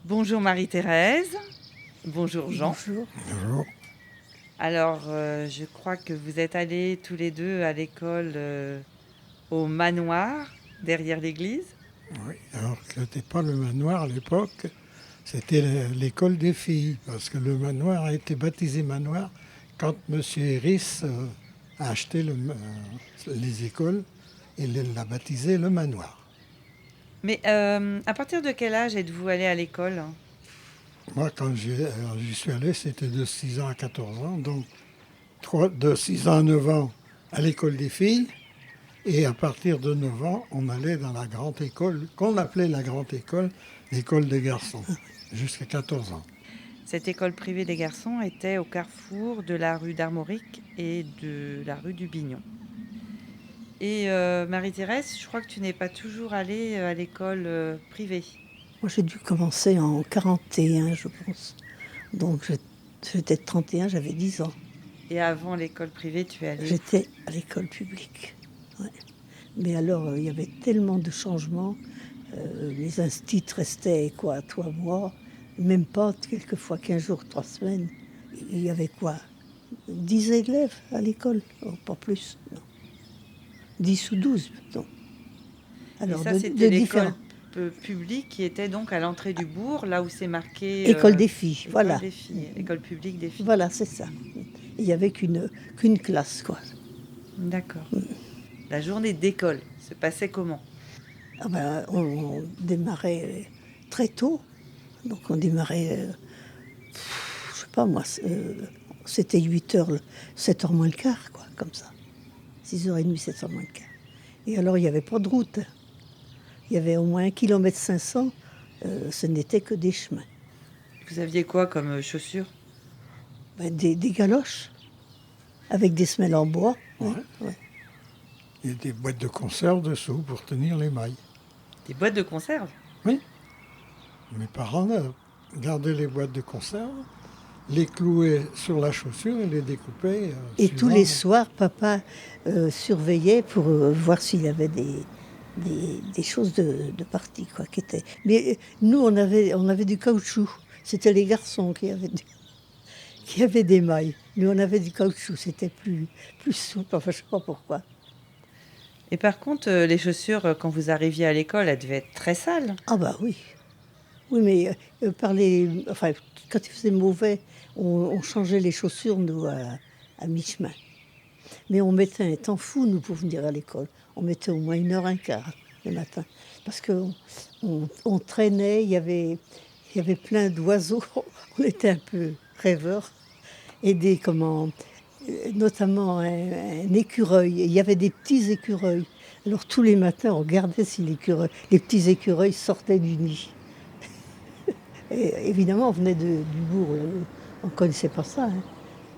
Bonjour Marie-Thérèse. Bonjour Jean. Bonjour. Bonjour. Alors, je crois que vous êtes allés tous les deux à l'école au manoir, derrière l'église. Oui, alors ce n'était pas le manoir à l'époque, c'était l'école des filles, parce que le manoir a été baptisé manoir quand M. Héris a acheté les écoles et l'a baptisé le manoir. Mais à partir de quel âge êtes-vous allés à l'école? Moi, quand j'y suis allé, c'était de 6 ans à 14 ans, donc de 6 ans à 9 ans à l'école des filles. Et à partir de 9 ans, on allait dans la grande école, qu'on appelait la grande école, l'école des garçons, jusqu'à 14 ans. Cette école privée des garçons était au carrefour de la rue d'Armorique et de la rue du Bignon. Et Marie-Thérèse, je crois que tu n'es pas toujours allée à l'école privée. Moi, j'ai dû commencer en 41, je pense. Donc, j'étais de 31, j'avais 10 ans. Et avant l'école privée, tu es allée où? J'étais à l'école publique. Ouais. Mais alors, il y avait tellement de changements. Les instits restaient, quoi, 3 mois. Même pas, quelquefois 15 jours, 3 semaines. Il y avait quoi 10 élèves à l'école, oh, pas plus, non. 10 ou 12, non. Et ça, c'était l'école publique qui était donc à l'entrée du bourg, là où c'est marqué... École des filles, école voilà. des filles, école publique des filles. Voilà, c'est ça. Il n'y avait qu'une classe, quoi. D'accord. La journée d'école se passait comment? Ah ben, on démarrait très tôt. Donc on démarrait, je sais pas moi, c'était 8h, 7h moins le quart, quoi, comme ça. 6h30, 7h moins le quart. Et alors il n'y avait pas de route. Il y avait au moins 1,5 km, ce n'était que des chemins. Vous aviez quoi comme chaussures? Ben, des galoches, avec des semelles en bois. Ouais. Ouais. Il y a des boîtes de conserve dessous pour tenir les mailles. Des boîtes de conserve? Oui. Mes parents gardaient les boîtes de conserve, les clouaient sur la chaussure et les découpaient. Et tous les soirs, papa surveillait pour voir s'il y avait des choses de partie, quoi, qui étaient. Mais nous, on avait du caoutchouc. C'était les garçons qui avaient des mailles. Nous, on avait du caoutchouc. C'était plus souple. Enfin, je ne sais pas pourquoi. Et par contre, les chaussures, quand vous arriviez à l'école, elles devaient être très sales. Ah bah oui. Oui, mais enfin, quand il faisait mauvais, on changeait les chaussures, nous, à mi-chemin. Mais on mettait un temps fou, nous, pour venir à l'école. On mettait au moins 1h15 le matin. Parce qu'on traînait, il y avait plein d'oiseaux. On était un peu rêveurs. Et notamment un écureuil. Il y avait des petits écureuils. Alors tous les matins, on regardait si les petits écureuils sortaient du nid. Et évidemment, on venait du bourg. On ne connaissait pas ça. Hein.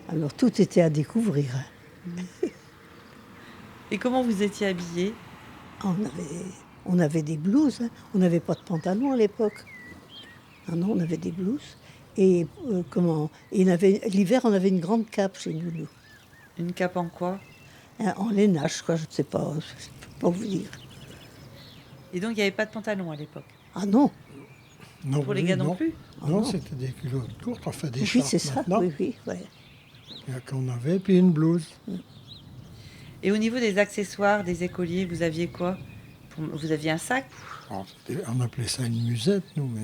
Alors tout était à découvrir. Et comment vous étiez habillés? On avait des blouses, hein. On n'avait pas de pantalon à l'époque. Ah non, on avait des blouses. Et l'hiver, on avait une grande cape chez nous. Une cape en quoi? En lainage, quoi, je ne sais pas, je ne peux pas vous dire. Et donc, il n'y avait pas de pantalon à l'époque? Ah non. Non, Pour les gars non plus? Non, c'était des culottes courtes, enfin des Oui, shorts c'est ça, maintenant. oui, ouais. Qu'on avait, puis une blouse. Et au niveau des accessoires des écoliers, vous aviez quoi? Vous aviez un sac? On appelait ça une musette, nous. Mais...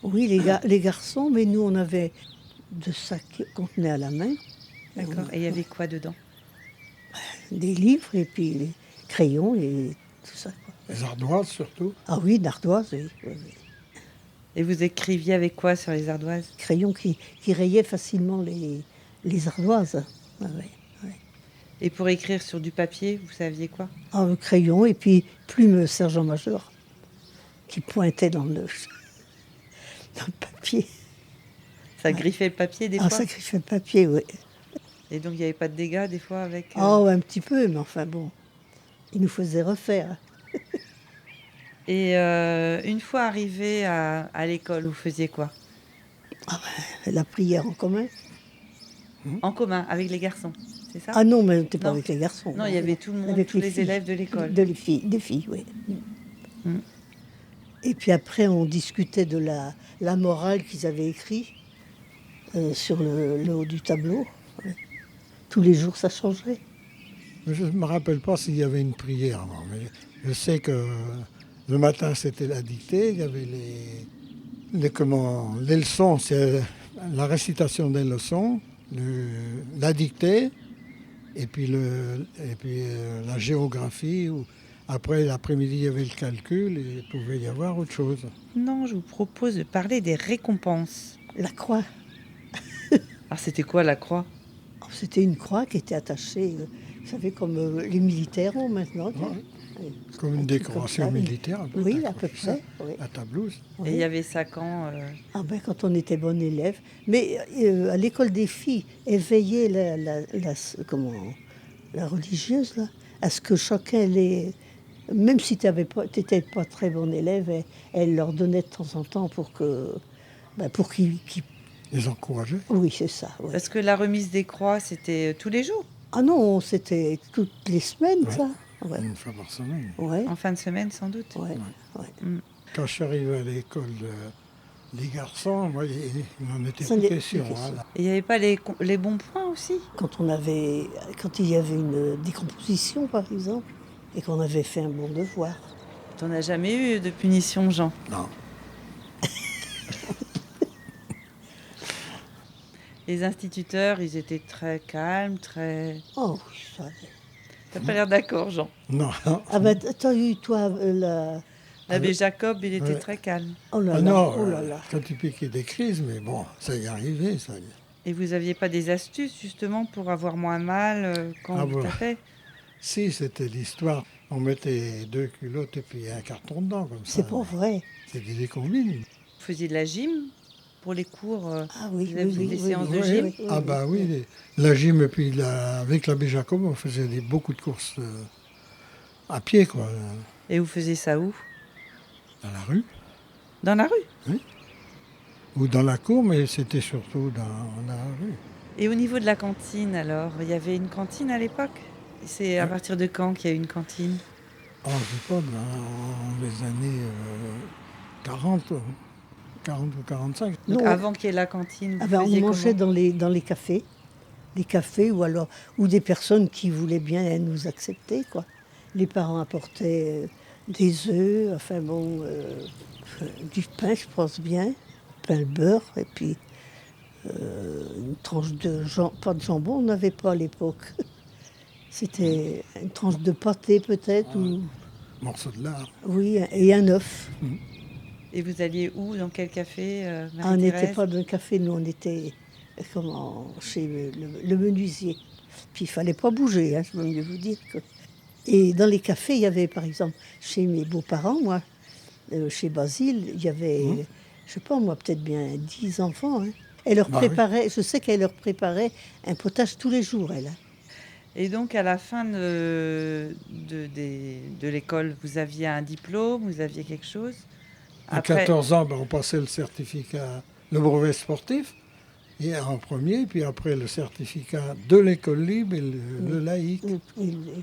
Oui, les garçons, mais nous, on avait 2 sacs qu'on tenait à la main. D'accord. Et il y avait quoi dedans? Des livres, et puis les crayons, et tout ça, quoi. Les ardoises, surtout. Ah oui, d'ardoise, oui. Et vous écriviez avec quoi sur les ardoises? Crayons qui rayaient facilement les ardoises. Ah, ouais. Et pour écrire sur du papier, vous saviez quoi? Ah, le crayon, et puis plume sergent-major, qui pointait dans le papier. Ça griffait le papier des fois? Ah, ça griffait le papier, oui. Et donc, il n'y avait pas de dégâts des fois avec... Oh, un petit peu, mais enfin bon, il nous faisait refaire. Et une fois arrivé à l'école, vous faisiez quoi? Ah ben, la prière en commun. En commun, avec les garçons, c'est ça? Ah non, mais on n'était pas Non. avec les garçons. Non, il y avait tout le monde, Avec tous les filles. élèves de l'école. Des filles, oui. Mm. Et puis après, on discutait de la morale qu'ils avaient écrite sur le haut du tableau. Ouais. Tous les jours, ça changeait. Je ne me rappelle pas s'il y avait une prière avant, mais je sais que le matin, c'était la dictée, il y avait les leçons, c'est la récitation des leçons, la dictée, et puis, la géographie. Après, l'après-midi, il y avait le calcul, et il pouvait y avoir autre chose. Non, je vous propose de parler des récompenses. La croix. Alors, c'était quoi la croix? C'était une croix qui était attachée, vous savez, comme les militaires ont maintenant. Ouais. Comme une décoration comme ça, militaire, un peu. Oui, à peu près. Oui. La tablouse. Et il y avait ça quand Ah ben, quand on était bon élève. Mais à l'école des filles, elle veillait la religieuse, là, à ce que chacun même si tu n'étais pas très bon élève, elle leur donnait de temps en temps pour qu'ils... Les encourager. Oui, c'est ça. Ouais. Parce que la remise des croix, c'était tous les jours, Ah non, c'était toutes les semaines, Ouais. ça. Ouais. Une fois par semaine. Ouais. en fin de semaine sans doute. Ouais. Ouais. Quand je suis arrivé à l'école des garçons, moi, il n'en était Ça plus n'est- question. plus question. Hein. Et il n'y avait pas les bons points aussi? Quand il y avait une décomposition, par exemple, et qu'on avait fait un bon devoir. T'en as jamais eu de punition, Jean? Non. Les instituteurs, ils étaient très calmes, très... Oh, oui, ça. T'as pas l'air d'accord, Jean. Non. Ah ben, t'as eu, toi, L'abbé Jacob, il était Ouais. très calme. Oh là Ah là, non, oh là là. quand tu piquais des crises, mais bon, ça y arrivait, ça. Et vous aviez pas des astuces, justement, pour avoir moins mal quand Ah vous bon. tapez? Si, c'était l'histoire. On mettait 2 culottes et puis un carton dedans, comme ça. C'est pas vrai. C'était des combines. Vous faisiez de la gym pour les cours Ah oui, Vous avez fait des séances de Ouais. gym? Ah bah oui, la gym et puis avec l'abbé Jacob, on faisait beaucoup de courses à pied, quoi, Et vous faisiez ça où? dans la rue Dans la rue? ou dans la cour, mais c'était surtout dans la rue. Et au niveau de la cantine, alors, il y avait une cantine à l'époque? C'est à partir de quand qu'il y a eu une cantine? Oh, je sais pas, dans les années 40, 40 ou 45. Donc Non. avant qu'il y ait la cantine, Ah vous ben, on faisiez mangeait comment? dans les cafés. Les cafés ou des personnes qui voulaient bien nous accepter, quoi. Les parents apportaient des œufs, enfin bon, du pain, je pense bien, pain le beurre, et puis une tranche de jambon, pas de jambon, on n'avait pas à l'époque. C'était une tranche de pâté peut-être, ou Morceau de lard. oui, et un œuf. Et vous alliez où? Dans quel café, Ah, on Marie-Thérèse? n'était pas dans le café, nous on était chez le menuisier. Puis il fallait pas bouger, hein, je veux mieux vous dire. Et dans les cafés, il y avait par exemple, chez mes beaux-parents, moi, chez Basile, il y avait, je sais pas moi, peut-être bien 10 enfants. Hein. Elle leur Bah oui. préparait, je sais qu'elle leur préparait un potage tous les jours, elle. Hein. Et donc, à la fin de l'école, vous aviez un diplôme, vous aviez quelque chose? À 14 ans, ben, on passait le certificat, le brevet sportif, et en premier, puis après le certificat de l'école libre et le laïque.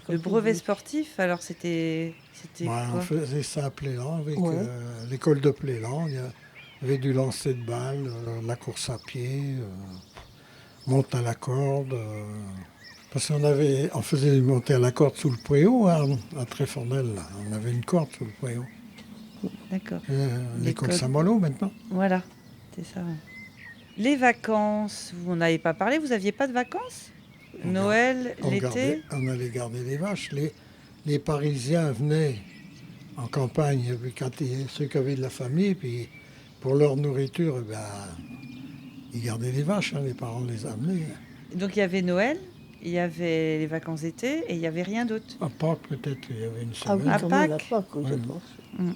Le brevet sportif, alors c'était Ouais, on quoi? faisait ça à Plélan avec Ouais. l'école de Plélan. Il y avait du lancer de balle, la course à pied, monte à la corde. Parce on faisait monter à la corde sous le préau, hein, à Tréfornel. Là. On avait une corde sous le préau. D'accord. L'école L'école. Saint-Malo maintenant. Voilà, c'est ça. Ouais. Les vacances, vous n'en avez pas parlé, vous n'aviez pas de vacances? Noël, l'été? On allait garder les vaches. Les Parisiens venaient en campagne, et puis ceux qui avaient de la famille, puis pour leur nourriture, eh ben, ils gardaient les vaches, hein, les parents les amenaient. Donc il y avait Noël, il y avait les vacances d'été et il n'y avait rien d'autre. À Pâques, peut-être, il y avait une Ah oui, semaine. À quand même, à Pâques. Pâques, oui, je Ouais. pense.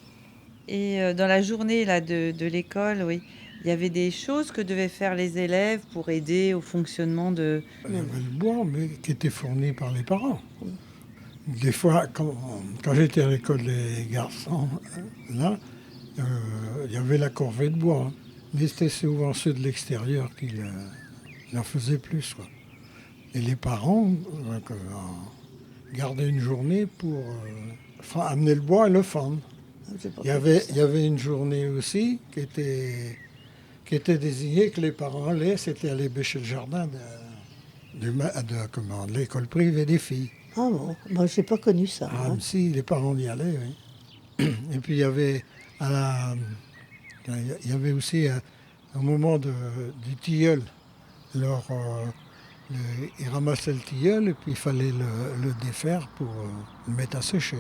Et dans la journée là, de l'école, oui, il y avait des choses que devaient faire les élèves pour aider au fonctionnement de... Il y avait le bois, mais qui était fourni par les parents. Des fois, quand j'étais à l'école des garçons, là, il y avait la corvée de bois. Hein. Mais c'était souvent ceux de l'extérieur qui en faisaient plus. Quoi. Et les parents gardaient une journée pour amener le bois et le fendre. J'ai pas Il y connu avait, ça. il y avait une journée aussi qui était désignée que les parents allaient, c'était aller bêcher le jardin de l'école privée des filles. Ah bon, moi j'ai pas connu ça. Ah, Hein. mais si, les parents y allaient, oui. Et puis il y avait, à la, il y avait aussi au moment du tilleul, alors, ils ramassaient le tilleul et puis il fallait le défaire pour le mettre à sécher.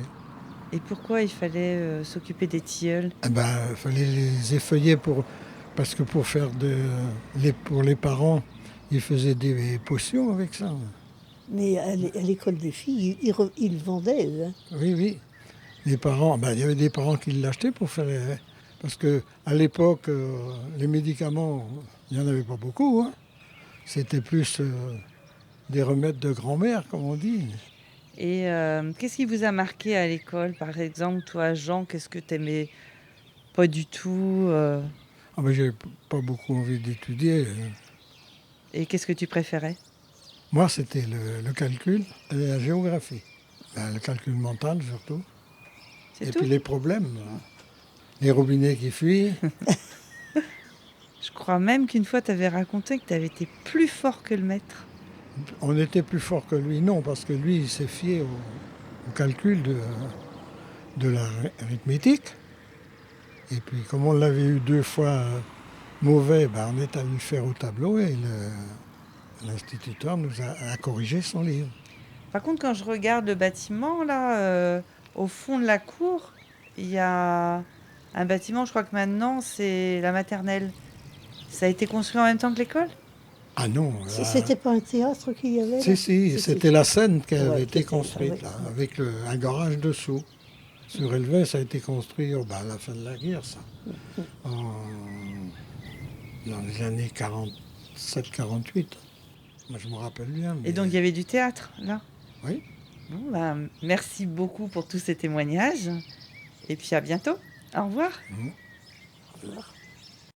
Et pourquoi il fallait s'occuper des tilleuls? Eh ben, il fallait les effeuiller parce que pour faire pour les parents, ils faisaient des potions avec ça. Mais à l'école des filles, ils vendaient, eux. Hein. Oui, oui. Les parents, ben, il y avait des parents qui l'achetaient pour faire. Parce que à l'époque, les médicaments, il n'y en avait pas beaucoup. Hein. C'était plus des remèdes de grand-mère, comme on dit. Et qu'est-ce qui vous a marqué à l'école? Par exemple, toi, Jean, qu'est-ce que tu aimais pas du tout Ah ben, j'ai pas beaucoup envie d'étudier. et qu'est-ce que tu préférais? Moi, c'était le calcul et la géographie. Ben, le calcul mental surtout. C'est Et tout? puis les problèmes. Les robinets qui fuient. Je crois même qu'une fois, tu avais raconté que tu avais été plus fort que le maître. On était plus fort que lui. Non, parce que lui, il s'est fié au calcul de l'arithmétique. Et puis, comme on l'avait eu 2 fois mauvais, ben, on est allé le faire au tableau et l'instituteur nous a corrigé son livre. Par contre, quand je regarde le bâtiment, là, au fond de la cour, il y a un bâtiment, je crois que maintenant, c'est la maternelle. Ça a été construit en même temps que l'école? Ah non, C'était pas un théâtre qu'il y avait là? si, c'était la scène qui avait Ouais, été qui était- construite, ouais, là, ouais. avec un garage dessous. Surélevé, ça a été construit à la fin de la guerre, ça. Dans les années 47-48. Moi, je me rappelle bien. Et donc, il y avait du théâtre, là? Oui. Bon, ben, merci beaucoup pour tous ces témoignages. Et puis, à bientôt. Au revoir. Mhm. Au revoir.